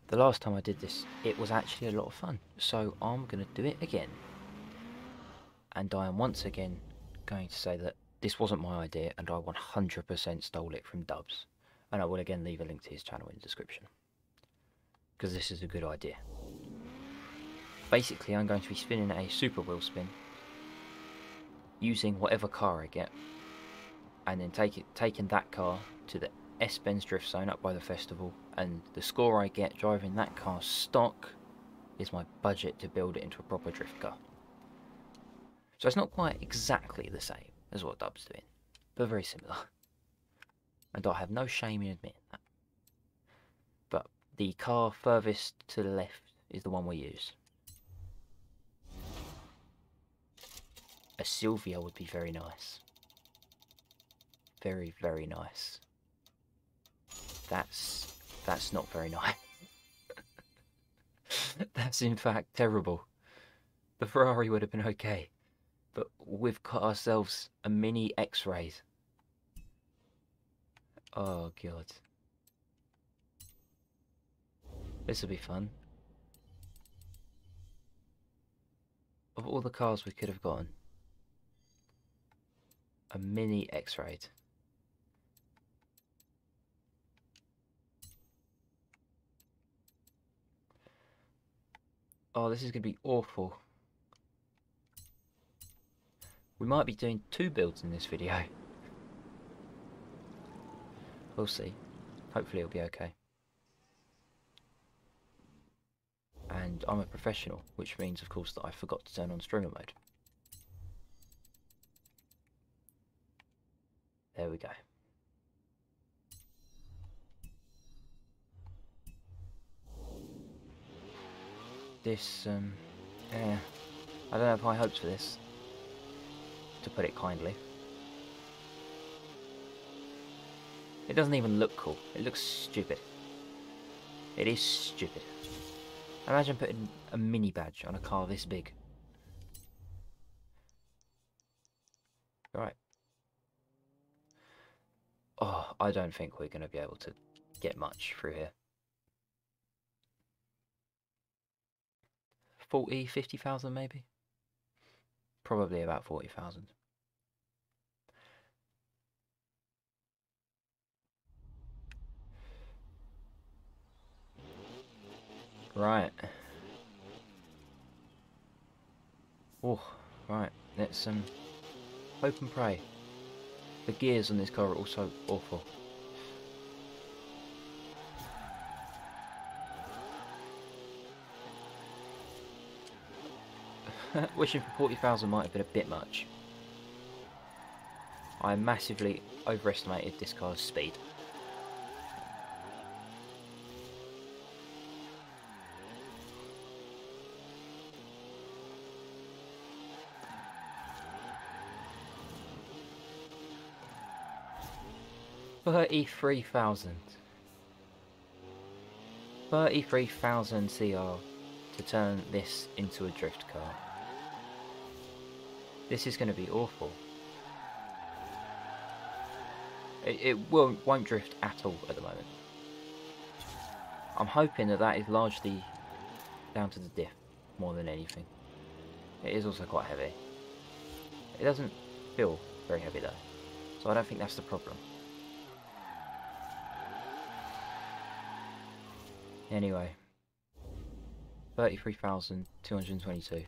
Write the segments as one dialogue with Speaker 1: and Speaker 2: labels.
Speaker 1: The last time I did this, it was actually a lot of fun, so I'm going to do it again. And I am once again going to say that this wasn't my idea and I 100% stole it from Dubs. And I will again leave a link to his channel in the description, because this is a good idea. Basically, I'm going to be spinning a super wheel spin using whatever car I get, and then taking that car to the S-Benz Drift Zone up by the festival, and the score I get driving that car stock is my budget to build it into a proper drift car. So it's not quite exactly the same as what Dub's doing, but very similar. And I have no shame in admitting that. But the car furthest to the left is the one we use. A Sylvia would be very nice. Very, very nice. That's not very nice. That's in fact terrible. The Ferrari would have been okay, but we've got ourselves a mini X-ray. Oh god. This will be fun. Of all the cars we could have gotten, a mini X-ray. Oh, this is going to be awful. We might be doing 2 builds in this video. We'll see. Hopefully it'll be okay. And I'm a professional, which means of course that I forgot to turn on streamer mode. There we go. This, yeah, I don't have high hopes for this, to put it kindly. It doesn't even look cool. It looks stupid. It is stupid. Imagine putting a mini badge on a car this big. Right. Oh, I don't think we're going to be able to get much through here. 40, 50,000 maybe? Probably about 40,000. Right. Oh, right. Let's hope and pray. The gears on this car are also awful. Wishing for 40,000 might have been a bit much. I massively overestimated this car's speed. $33,000 CR to turn this into a drift car. This is going to be awful. It won't drift at all at the moment. I'm hoping that that is largely down to the diff more than anything. It is also quite heavy. It doesn't feel very heavy though, so I don't think that's the problem. Anyway, 33,222.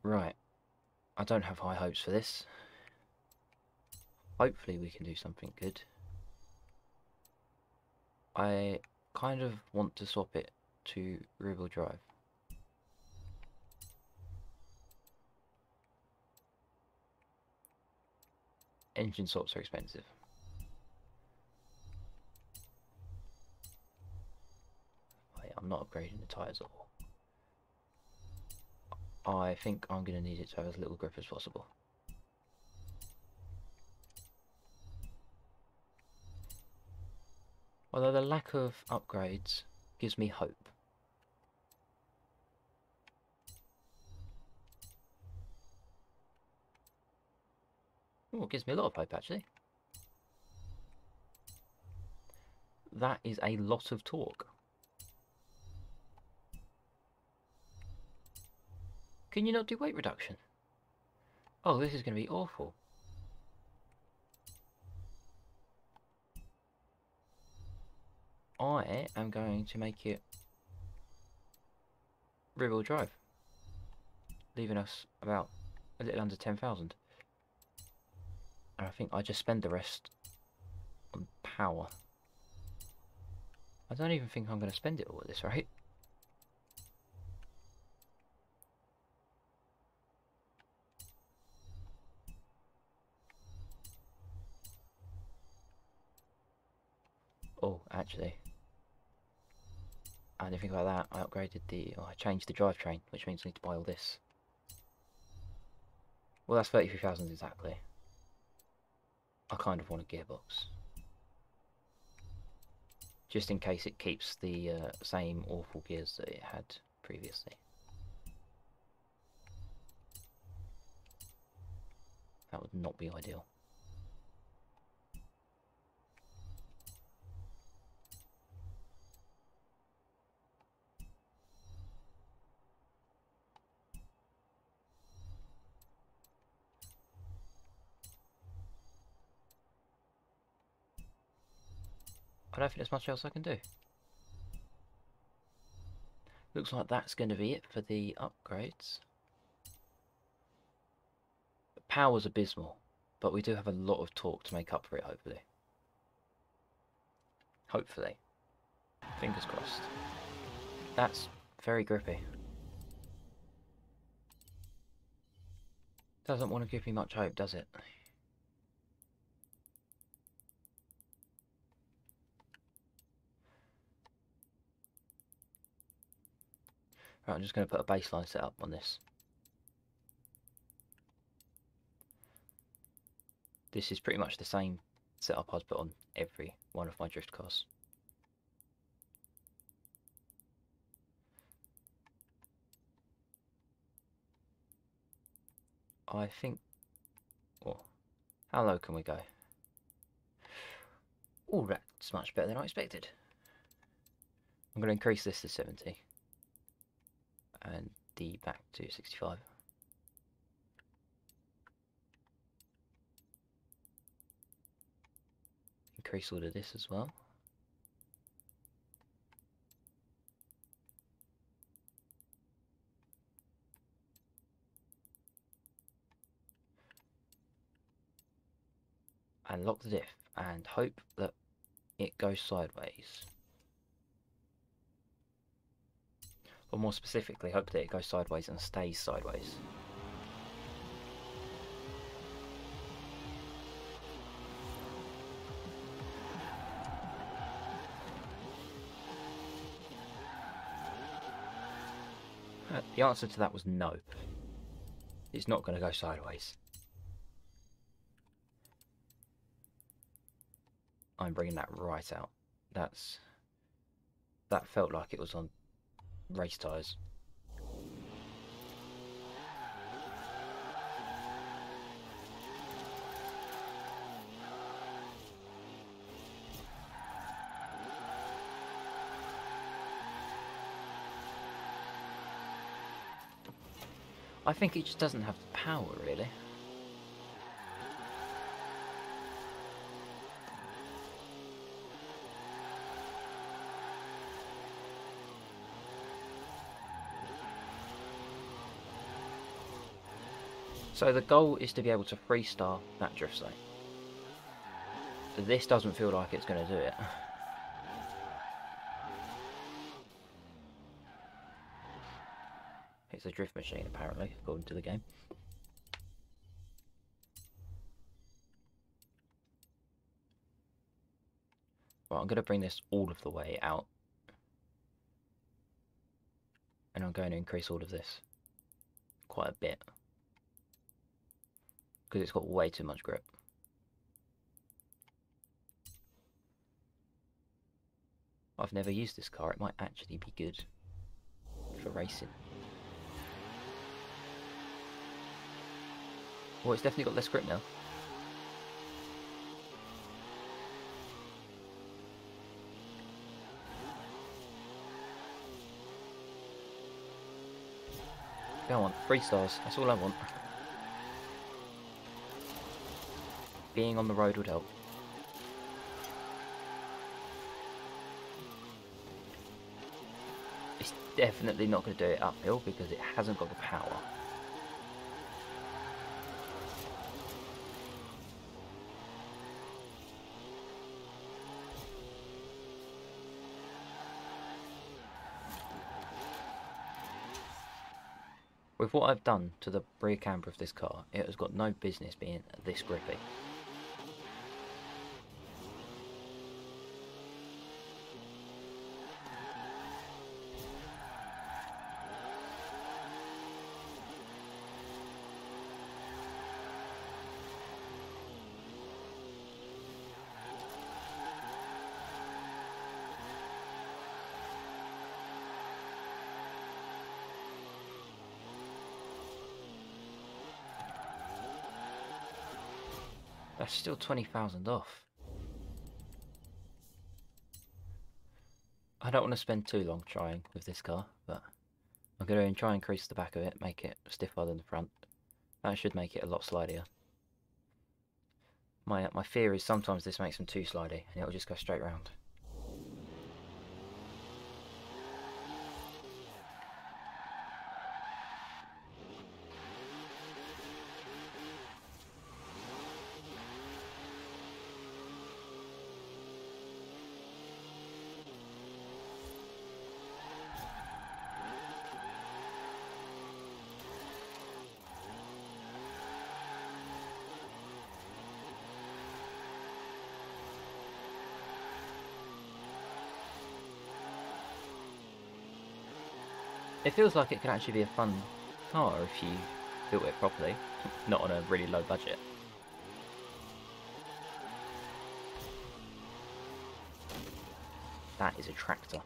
Speaker 1: Right, I don't have high hopes for this. Hopefully we can do something good. I kind of want to swap it to rear-wheel drive. Engine swaps are expensive. I'm not upgrading the tyres at all. I think I'm going to need it to have as little grip as possible. Although the lack of upgrades gives me hope. Oh, it gives me a lot of hope actually. That is a lot of torque. Can you not do weight reduction? Oh, this is going to be awful. I am going to make it rear-wheel drive, leaving us about a little under 10,000. And I think I just spend the rest on power. I don't even think I'm going to spend it all at this rate. Oh, actually, I didn't think about that. I upgraded I changed the drivetrain, which means I need to buy all this. Well, that's 33,000 exactly. I kind of want a gearbox, just in case it keeps the same awful gears that it had previously. That would not be ideal. I don't think there's much else I can do. Looks like that's going to be it for the upgrades. The power's abysmal, but we do have a lot of torque to make up for it, hopefully. Hopefully. Fingers crossed. That's very grippy. Doesn't want to give me much hope, does it? Right, I'm just going to put a baseline setup on this. This is pretty much the same setup I'd put on every one of my drift cars. I think... Oh, how low can we go? Oh, that's much better than I expected. I'm going to increase this to 70. And D back to 65. Increase all of this as well. And lock the diff and hope that it goes sideways. Or more specifically, hope that it goes sideways and stays sideways. The answer to that was no. It's not going to go sideways. I'm bringing that right out. That felt like it was on race tyres. I think it just doesn't have the power, really. So the goal is to be able to freestyle that drift zone. But this doesn't feel like it's going to do it. It's a drift machine, apparently, according to the game. Right, I'm going to bring this all of the way out. And I'm going to increase all of this quite a bit. Because it's got way too much grip. I've never used this car, it might actually be good for racing. Well, it's definitely got less grip now. Go on, 3 stars. That's all I want. Being on the road would help. It's definitely not going to do it uphill because it hasn't got the power. With what I've done to the rear camber of this car, it has got no business being this grippy. That's still 20,000 off. I don't want to spend too long trying with this car, but I'm going to try and increase the back of it, make it stiffer than the front. That should make it a lot slidier. My fear is sometimes this makes them too slidey and it'll just go straight round. It feels like it could actually be a fun car if you built it properly, not on a really low budget. That is a tractor.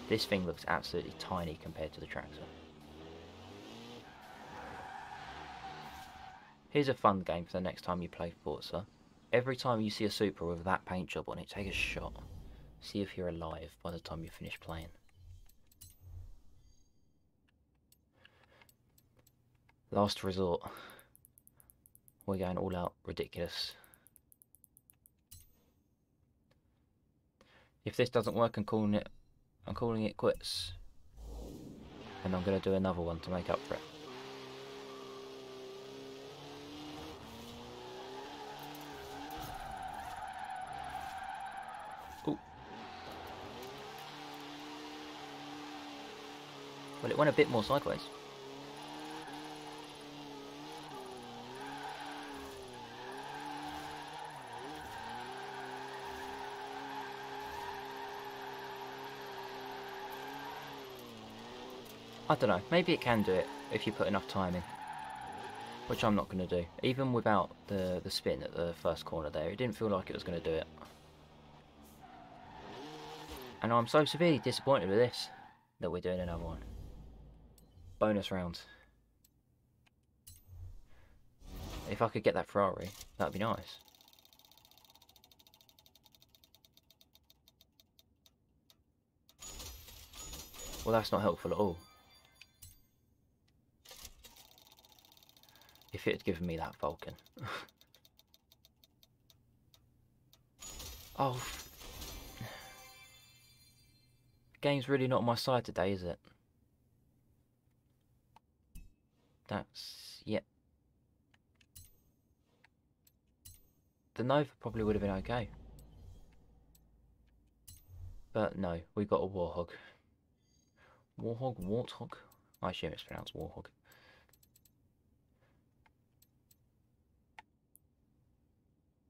Speaker 1: This thing looks absolutely tiny compared to the tractor. Here's a fun game for the next time you play Forza. Every time you see a Supra with that paint job on it, take a shot. See if you're alive by the time you finish playing. Last resort. We're going all out ridiculous. If this doesn't work, I'm calling it quits. And I'm going to do another one to make up for it. Ooh. Well, it went a bit more sideways. I don't know, maybe it can do it if you put enough time in. Which I'm not going to do. Even without the spin at the first corner there, it didn't feel like it was going to do it. And I'm so severely disappointed with this, that we're doing another one. Bonus round. If I could get that Ferrari, that'd be nice. Well, that's not helpful at all. If it had given me that Vulcan. Oh. Game's really not on my side today, is it? That's... yep. The Nova probably would have been okay. But no, we got a Warhog. Warthog? I assume it's pronounced Warhog.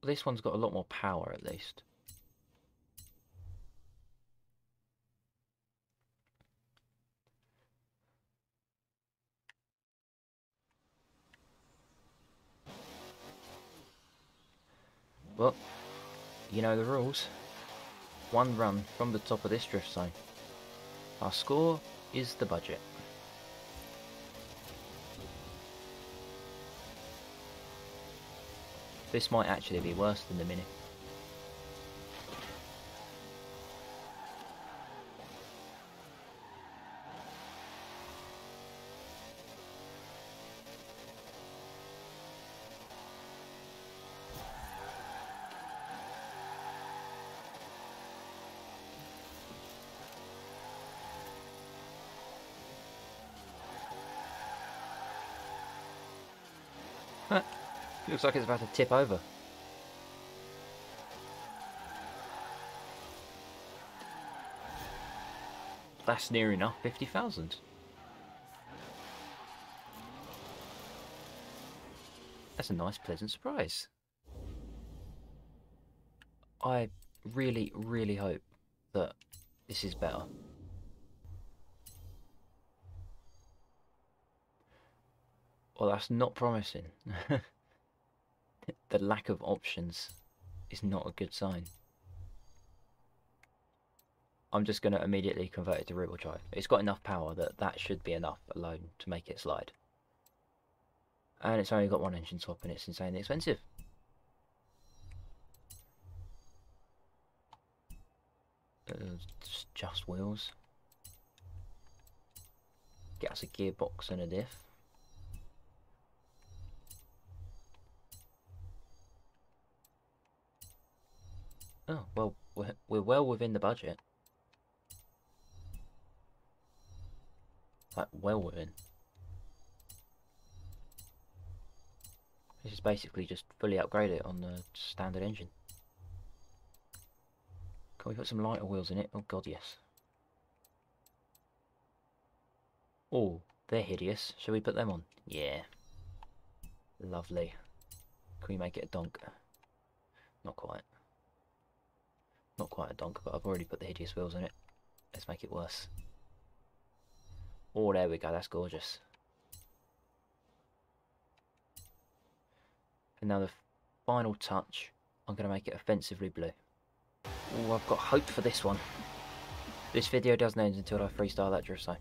Speaker 1: This one's got a lot more power, at least. Well, you know the rules. One run from the top of this drift zone. Our score is the budget. This might actually be worse than the Mini. Looks like it's about to tip over. That's near enough 50,000. That's a nice, pleasant surprise. I really, really hope that this is better. Well, that's not promising. The lack of options is not a good sign. I'm just going to immediately convert it to rear-wheel drive. It's got enough power that that should be enough alone to make it slide. And it's only got one engine swap and it's insanely expensive. Just wheels. Get us a gearbox and a diff. Oh, well, we're well within the budget. Like, well within. This is basically just fully upgrade it on the standard engine. Can we put some lighter wheels in it? Oh god, yes. Oh, they're hideous. Shall we put them on? Yeah. Lovely. Can we make it a donk? Not quite. Not quite a donk, but I've already put the hideous wheels in it. Let's make it worse. Oh, there we go. That's gorgeous. And now the final touch, I'm going to make it offensively blue. Oh, I've got hope for this one. This video doesn't end until I freestyle that drift zone.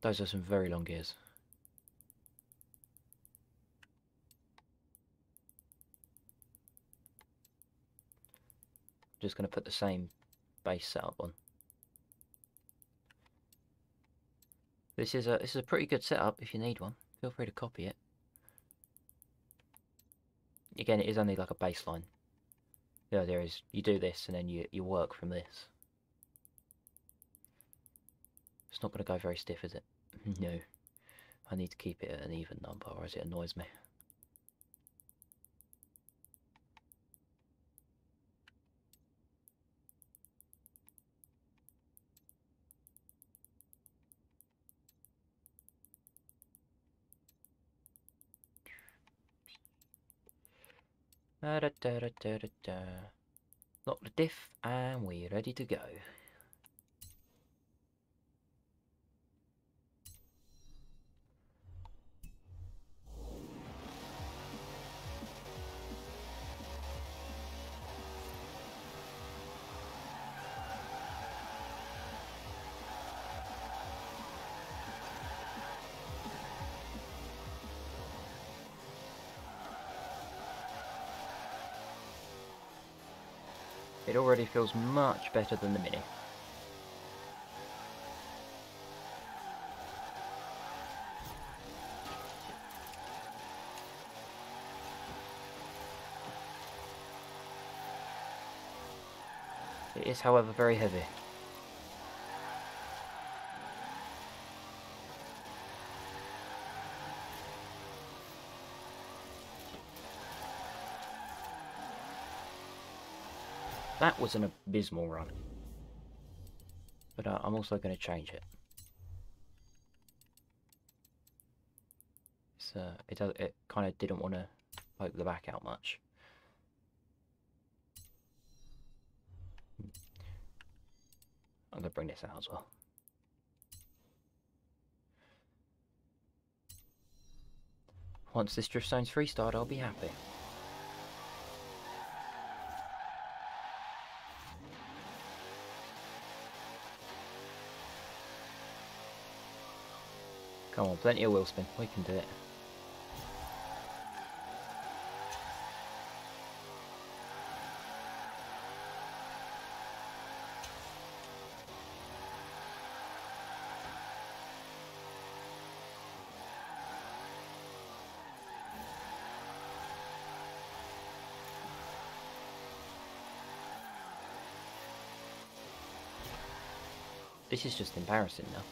Speaker 1: Those are some very long gears. Just going to put the same base setup on. This is a pretty good setup. If you need one, feel free to copy it. Again, it is only like a baseline. The idea is you do this and then you work from this. It's not going to go very stiff, is it? No. I need to keep it at an even number, or else it annoys me. Da da da da da da da. Lock the diff, and we're ready to go. It already feels much better than the Mini. It is, however, very heavy. That was an abysmal run. But I'm also going to change it. It kind of didn't want to poke the back out much. I'm going to bring this out as well. Once this drift zone's freestyled, I'll be happy. Come on, plenty of wheel spin. We can do it. This is just embarrassing now.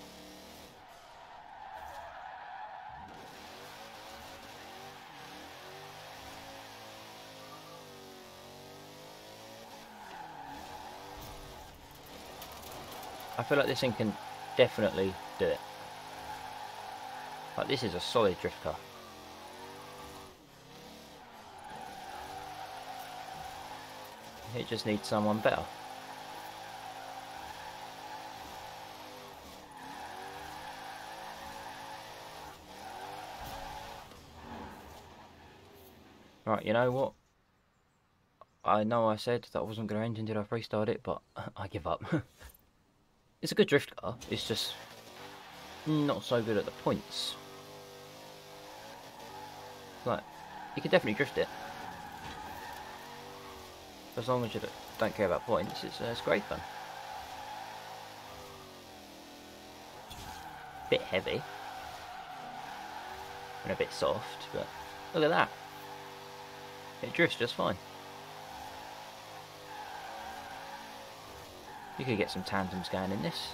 Speaker 1: I feel like this thing can definitely do it. Like, this is a solid drift car. It just needs someone better. Right, you know what? I know I said that I wasn't going to end until I've restarted it, but I give up. It's a good drift car, it's just not so good at the points. Like, you can definitely drift it. As long as you don't care about points, it's great fun. Bit heavy. And a bit soft, but look at that. It drifts just fine. You could get some tandems going in this.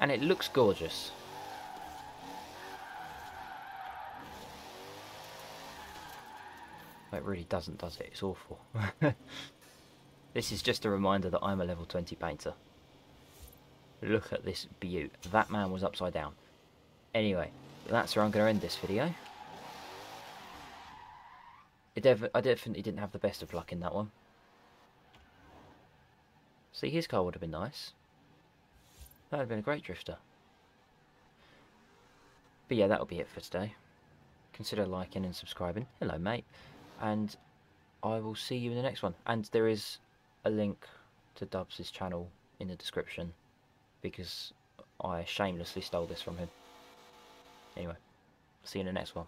Speaker 1: And it looks gorgeous. Well, it really doesn't, does it? It's awful. This is just a reminder that I'm a level 20 painter. Look at this beaut. That man was upside down. Anyway, that's where I'm going to end this video. I definitely didn't have the best of luck in that one. See, his car would have been nice. That would have been a great drifter. But yeah, that'll be it for today. Consider liking and subscribing. Hello, mate. And I will see you in the next one. And there is a link to Dubs' channel in the description, because I shamelessly stole this from him. Anyway, see you in the next one.